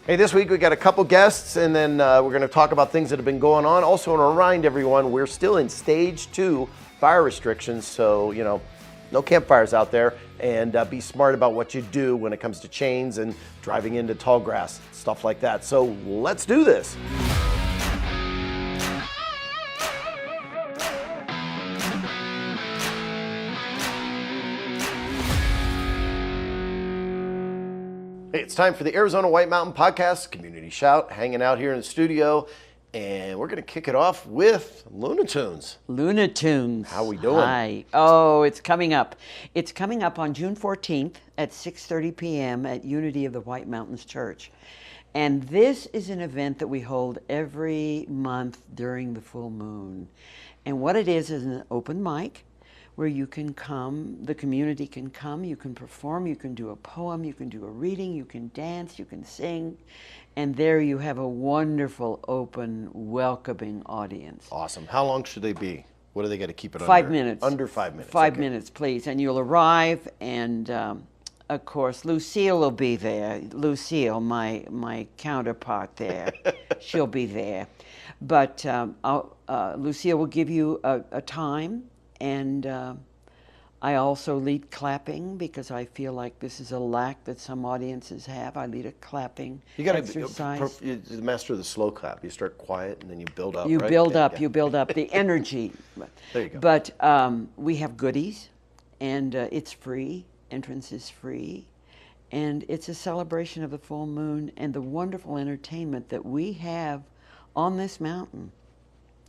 Hey, this week we got a couple guests, and then we're going to talk about things that have been going on. Also, want to remind everyone we're still in stage 2 fire restrictions, so no campfires out there, and be smart about what you do when it comes to chains and driving into tall grass, stuff like that. So let's do this. Hey, it's time for the Arizona White Mountain Podcast, Community Shout, hanging out here in the studio, and we're going to kick it off with Looney Tunes. Looney Tunes. How we doing? Hi. Oh, it's coming up. It's coming up on June 14th at 6:30 p.m. at Unity of the White Mountains Church. And this is an event that we hold every month during the full moon. And what it is an open mic where you can come, the community can come, you can perform, you can do a poem, you can do a reading, you can dance, you can sing, and there you have a wonderful, open, welcoming audience. Awesome. How long should they be? What do they got to keep it under? 5 minutes. Under 5 minutes. 5 minutes, please. And you'll arrive, and of course, Lucille will be there. Lucille, my counterpart there, she'll be there. But Lucille will give you a time. And I also lead clapping because I feel like this is a lack that some audiences have. I lead a clapping exercise. You're the master of the slow clap. You start quiet and then you build up. You right? build up. You build up the energy. There you go. But we have goodies, and it's free. Entrance is free, and it's a celebration of the full moon and the wonderful entertainment that we have on this mountain.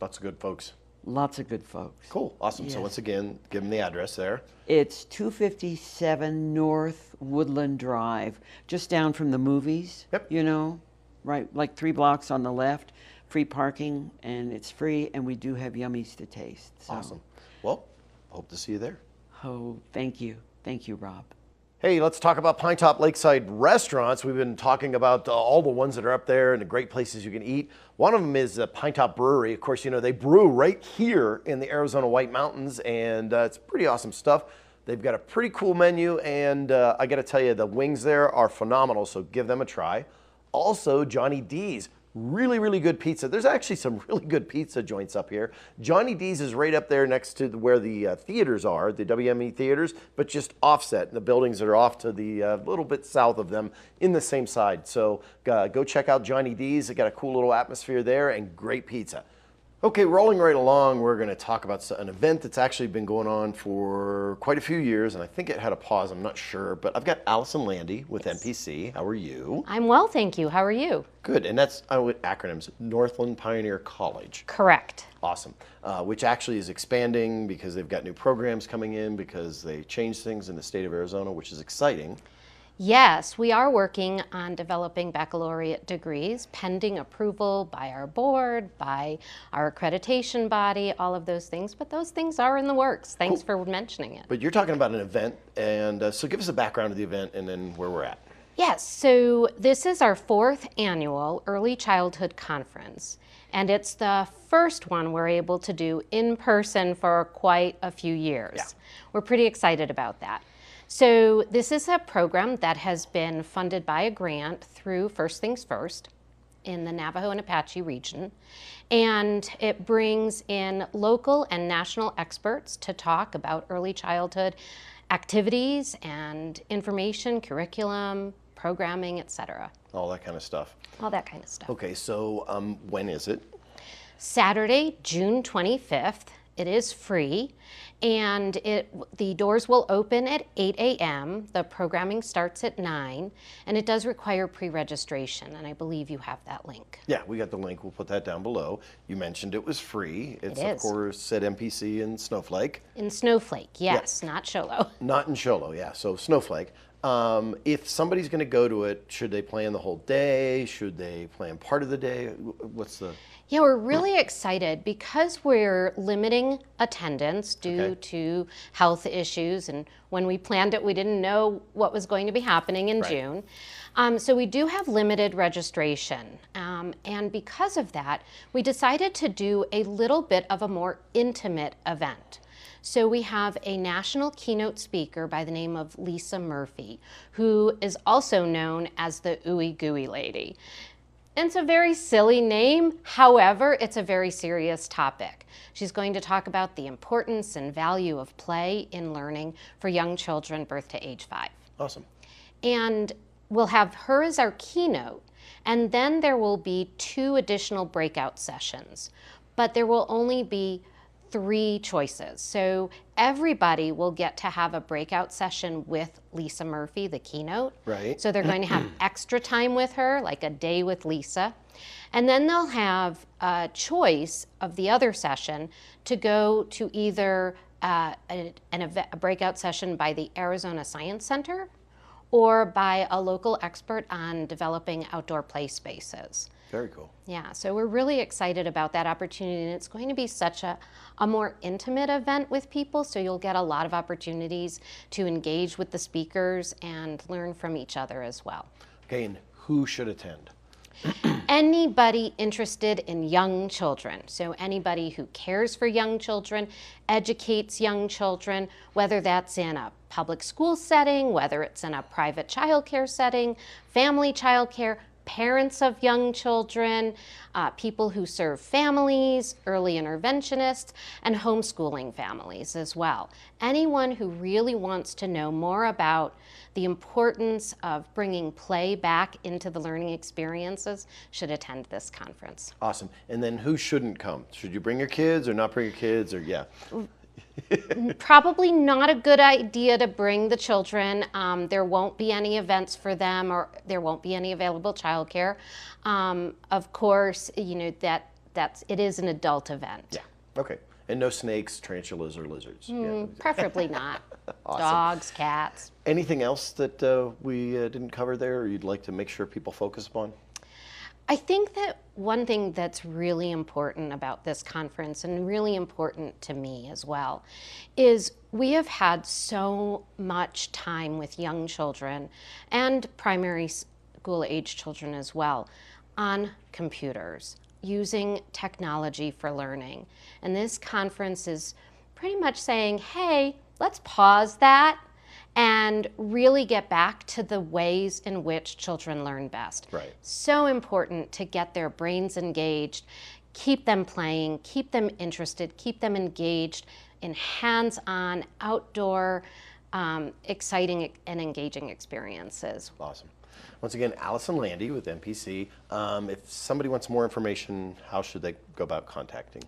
Lots of good folks. Lots of good folks. Cool. Awesome. Yes. So once again, give them the address there. It's 257 North Woodland Drive, just down from the movies. Yep. Right, like 3 blocks on the left. Free parking, and it's free, and we do have yummies to taste. So. Awesome. Well, hope to see you there. Oh, thank you. Thank you, Rob. Hey, let's talk about Pinetop-Lakeside restaurants. We've been talking about all the ones that are up there and the great places you can eat. One of them is Pinetop Brewery. Of course, they brew right here in the Arizona White Mountains, and it's pretty awesome stuff. They've got a pretty cool menu, and I got to tell you, the wings there are phenomenal, so give them a try. Also, Johnnie D's. Really, really good pizza. There's actually some really good pizza joints up here. Johnnie D's is right up there next to where the theaters are, the WME theaters, but just offset. The buildings that are off to the little bit south of them in the same side. So go check out Johnnie D's. They got a cool little atmosphere there and great pizza. Okay, rolling right along, we're going to talk about an event that's actually been going on for quite a few years, and I think it had a pause, I'm not sure, but I've got Allison Landy with NPC. How are you? I'm well, thank you. How are you? Good, and that's acronyms, Northland Pioneer College. Correct. Awesome, which actually is expanding because they've got new programs coming in because they changed things in the state of Arizona, which is exciting. Yes, we are working on developing baccalaureate degrees pending approval by our board, by our accreditation body, all of those things, but those things are in the works. Thanks for mentioning it. But you're talking about an event, and so give us a background of the event and then where we're at. Yes, so this is our 4th annual Early Childhood Conference, and it's the first one we're able to do in person for quite a few years. Yeah. We're pretty excited about that. So this is a program that has been funded by a grant through First Things First in the Navajo and Apache region. And it brings in local and national experts to talk about early childhood activities and information, curriculum, programming, etc. All that kind of stuff. All that kind of stuff. Okay, so when is it? Saturday, June 25th. It is free, and the doors will open at 8 a.m. The programming starts at 9, and it does require pre-registration, and I believe you have that link. Yeah, we got the link. We'll put that down below. You mentioned it was free. It's, it is. Of course, at MPC in Snowflake. In Snowflake, yes, not Sholo. Not in Sholo, yeah, so Snowflake. If somebody's going to go to it, should they plan the whole day? Should they plan part of the day? What's the... Yeah, we're really excited because we're limiting attendance due to health issues. And when we planned it, we didn't know what was going to be happening in June. So we do have limited registration. And because of that, we decided to do a little bit of a more intimate event. So we have a national keynote speaker by the name of Lisa Murphy, who is also known as the Ooey Gooey Lady. It's a very silly name, however, it's a very serious topic. She's going to talk about the importance and value of play in learning for young children birth to age 5. Awesome. And we'll have her as our keynote, and then there will be 2 additional breakout sessions, but there will only be 3 choices. So everybody will get to have a breakout session with Lisa Murphy, the keynote. Right. So they're going to have extra time with her, like a day with Lisa. And then they'll have a choice of the other session to go to either a breakout session by the Arizona Science Center or by a local expert on developing outdoor play spaces. Very cool. Yeah, so we're really excited about that opportunity, and it's going to be such a more intimate event with people, so you'll get a lot of opportunities to engage with the speakers and learn from each other as well. Okay, and who should attend? Anybody interested in young children, so anybody who cares for young children, educates young children, whether that's in a public school setting, whether it's in a private childcare setting, family childcare, parents of young children, people who serve families, early interventionists, and homeschooling families as well. Anyone who really wants to know more about the importance of bringing play back into the learning experiences should attend this conference. Awesome. And then who shouldn't come? Should you bring your kids or not bring your kids, or yeah? Probably not a good idea to bring the children. There won't be any events for them, or there won't be any available childcare. Of course, you know it is an adult event. Yeah. Okay. And no snakes, tarantulas, or lizards. Yeah. Preferably not. Awesome. Dogs, cats. Anything else that we didn't cover there, or you'd like to make sure people focus upon? I think that one thing that's really important about this conference, and really important to me as well, is we have had so much time with young children and primary school age children as well on computers, using technology for learning. And this conference is pretty much saying, hey, let's pause that and really get back to the ways in which children learn best. Right. So important to get their brains engaged, keep them playing, keep them interested, keep them engaged in hands-on, outdoor, exciting and engaging experiences. Awesome. Once again, Allison Landy with MPC. If somebody wants more information, how should they go about contacting?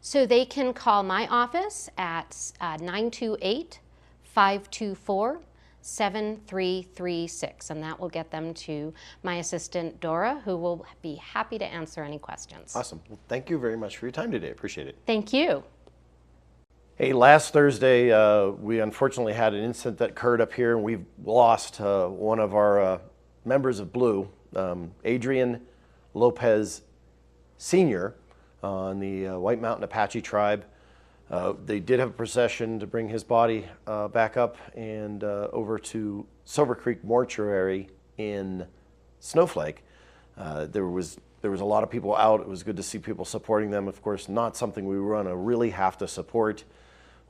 So they can call my office at 928-524-7336, and that will get them to my assistant, Dora, who will be happy to answer any questions. Awesome. Well, thank you very much for your time today. Appreciate it. Thank you. Hey, last Thursday, we unfortunately had an incident that occurred up here, and we've lost one of our members of Blue, Adrian Lopez Sr. On the White Mountain Apache tribe. They did have a procession to bring his body back up and over to Silver Creek Mortuary in Snowflake. There was a lot of people out. It was good to see people supporting them. Of course, not something we want to really have to support.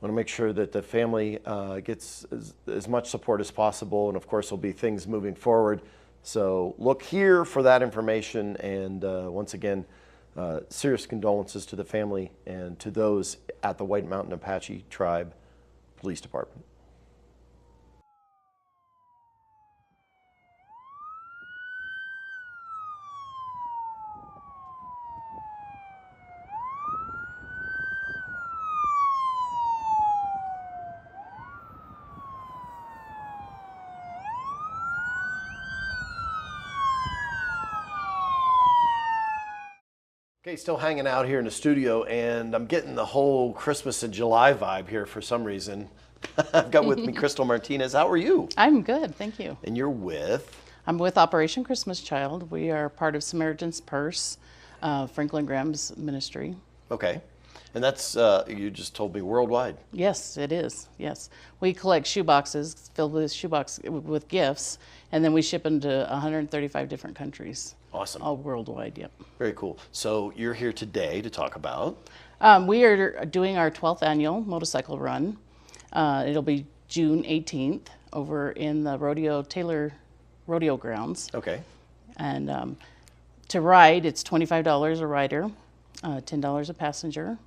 Want to make sure that the family gets as much support as possible, and of course there'll be things moving forward. So look here for that information, and once again, serious condolences to the family and to those at the White Mountain Apache Tribe Police Department. Okay, still hanging out here in the studio, and I'm getting the whole Christmas in July vibe here for some reason. I've got with me Crystal Martinez. How are you? I'm good, thank you. And you're with? I'm with Operation Christmas Child. We are part of Samaritan's Purse, Franklin Graham's ministry. Okay. And that's, you just told me, worldwide. Yes, it is, yes. We collect shoeboxes filled with gifts, and then we ship them to 135 different countries. Awesome. all worldwide, yep. Very cool. So you're here today to talk about? We are doing our 12th annual motorcycle run. It'll be June 18th over in the Taylor Rodeo grounds. Okay. And to ride, it's $25 a rider, $10 a passenger.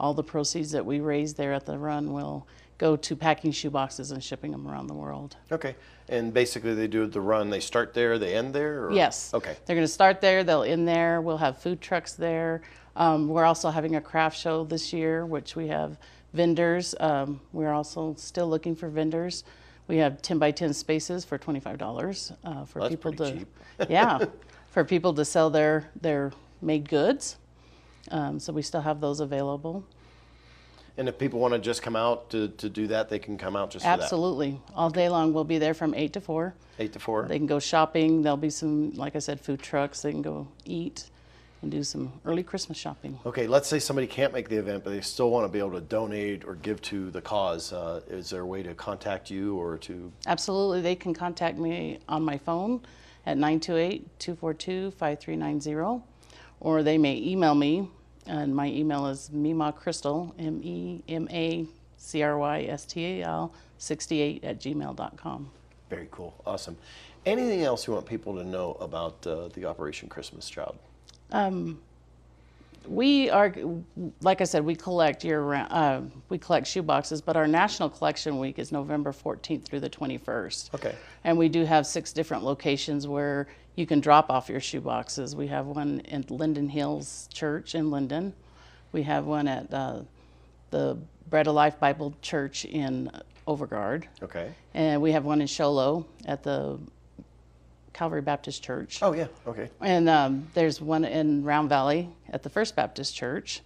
All the proceeds that we raise there at the run will go to packing shoe boxes and shipping them around the world. Okay. And basically they do the run, they start there, they end there? Or? Yes. Okay. They're going to start there, they'll end there. We'll have food trucks there. We're also having a craft show this year, which we have vendors. We're also still looking for vendors. We have 10 by 10 spaces for $25 for That's people pretty to, cheap. yeah, for people to sell their made goods. So we still have those available. And if people want to just come out to do that, they can come out just for that? Absolutely. All day long. We'll be there from 8 to 4. 8 to 4? They can go shopping. There'll be some, like I said, food trucks. They can go eat and do some early Christmas shopping. Okay, let's say somebody can't make the event, but they still want to be able to donate or give to the cause. Is there a way to contact you or to? Absolutely. They can contact me on my phone at 928-242-5390, or they may email me, and my email is memacrystal, MEMACRYSTAL 68@gmail.com. Very cool. Awesome. Anything else you want people to know about the Operation Christmas Child? We are, like I said, we collect year-round. We collect shoe boxes, but our national collection week is November 14th through the 21st. Okay. And we do have 6 different locations where you can drop off your shoe boxes. We have one in Linden Hills Church in Linden. We have one at the Bread of Life Bible Church in Overgard. Okay. And we have one in Sholo at the Calvary Baptist Church. Oh, yeah. Okay. And there's one in Round Valley at the First Baptist Church.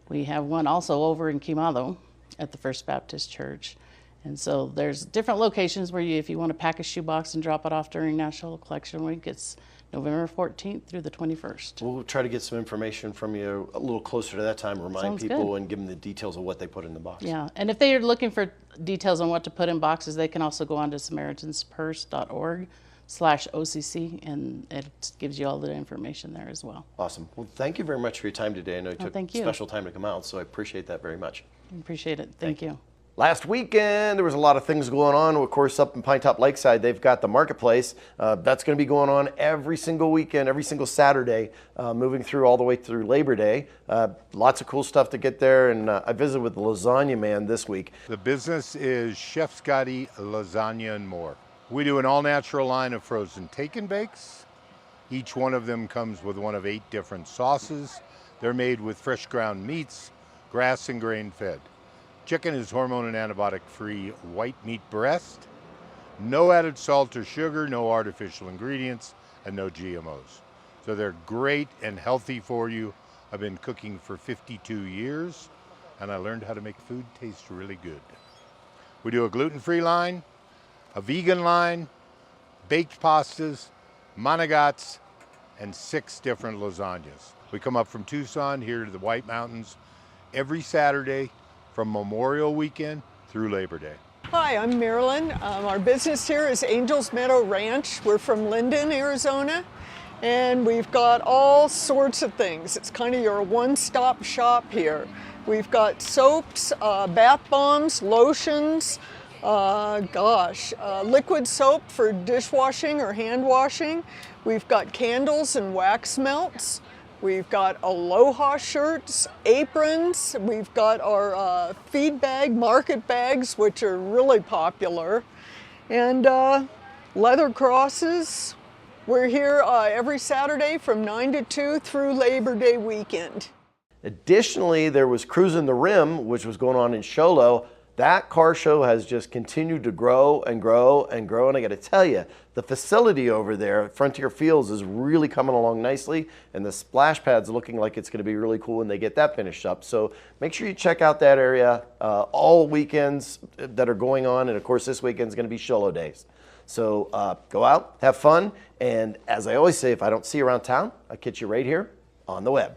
We have one also over in Quemado at the First Baptist Church. And so there's different locations where if you want to pack a shoebox and drop it off during National Collection Week, it's November 14th through the 21st. We'll try to get some information from you a little closer to that time, remind Sounds people good. and give them the details of what they put in the box. Yeah, and if they are looking for details on what to put in boxes, they can also go on to SamaritansPurse.org/OCC, and it gives you all the information there as well. Awesome. Well, thank you very much for your time today. I know you took thank you. special time to come out, so I appreciate that very much. I appreciate it. Thank you. Last weekend, there was a lot of things going on. Of course, up in Pinetop-Lakeside, they've got the marketplace. That's going to be going on every single weekend, every single Saturday, moving through all the way through Labor Day. Lots of cool stuff to get there, and I visited with the Lasagna Man this week. The business is Chef Scotty Lasagna and More. We do an all-natural line of frozen take and bakes. Each one of them comes with one of 8 different sauces. They're made with fresh ground meats, grass and grain fed. Chicken is hormone and antibiotic-free white meat breast. No added salt or sugar, no artificial ingredients, and no GMOs. So they're great and healthy for you. I've been cooking for 52 years, and I learned how to make food taste really good. We do a gluten-free line, a vegan line, baked pastas, managats, and 6 different lasagnas. We come up from Tucson here to the White Mountains every Saturday from Memorial Weekend through Labor Day. Hi, I'm Marilyn. Our business here is Angels Meadow Ranch. We're from Linden, Arizona, and we've got all sorts of things. It's kind of your one-stop shop here. We've got soaps, bath bombs, lotions, liquid soap for dishwashing or hand washing. We've got candles and wax melts. We've got Aloha shirts, aprons. We've got our feed bag, market bags, which are really popular, and leather crosses. We're here every Saturday from 9 to 2 through Labor Day weekend. Additionally, there was Cruzin the Rim, which was going on in Sholo. That car show has just continued to grow and grow and grow, and I got to tell you, the facility over there at Frontier Fields is really coming along nicely, and the splash pad's looking like it's going to be really cool when they get that finished up. So make sure you check out that area all weekends that are going on, and of course this weekend's going to be Sholo Days. So go out, have fun, and as I always say, if I don't see you around town, I'll catch you right here on the web.